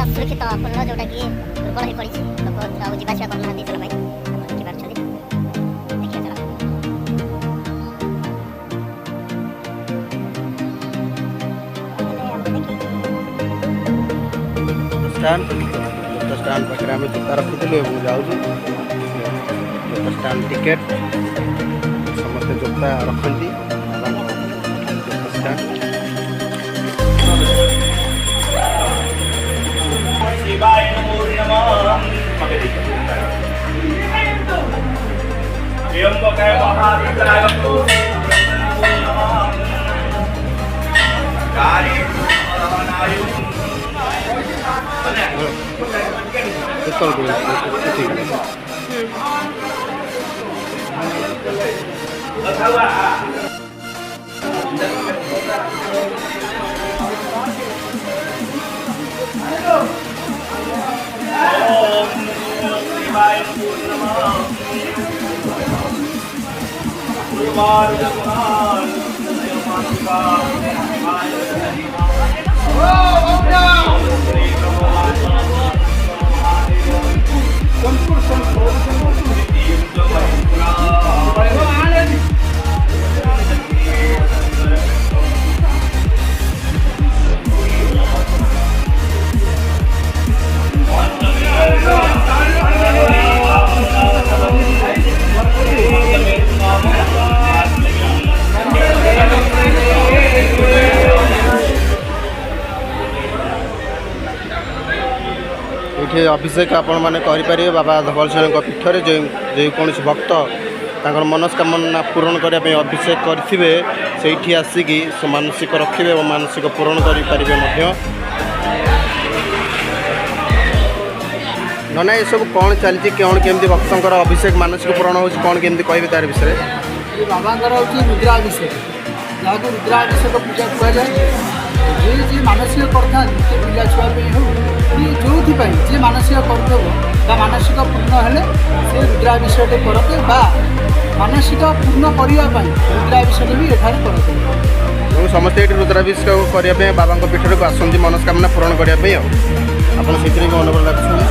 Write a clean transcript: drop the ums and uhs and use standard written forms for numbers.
असुरक्षितपूर्ण जोटा कि दुर्बल हो पड़ी लोक जावास करना जल देखिए स्टाण पाखे आम जूता रखी जाऊँ स्टाण टिकेट समस्त जूता रखती ये अभिषेक आपण मैंने करें बाबा धवलसेन पीठर जो कौन भक्त तर मनस्कामना पूरण करने अभिषेक करेंगे से आसिकी मानसिक रखिए और मानसिक पूरण करेंगे ना ये सब कौन चलती कौन केमती भक्तर अभिषेक मानसिक पूरण हो कौन केमती कहे तार विषय बाबा हूँ रुद्राभिषेक जहाँ को रुद्राभिषेक पूजा कहुए जी मानसिक करता पिला छुआ हो जो जी मानसिक कर मानसिक पूर्ण हेले से रुद्राभिषेक करते मानसिक पूर्ण करने रुद्राभिषेक भी एठार करते समस्ते ये रुद्राभिषेक करने बाबा पीठर को आसती मनस्कामना पूरण करने आप अनुरोध रखुच्छे।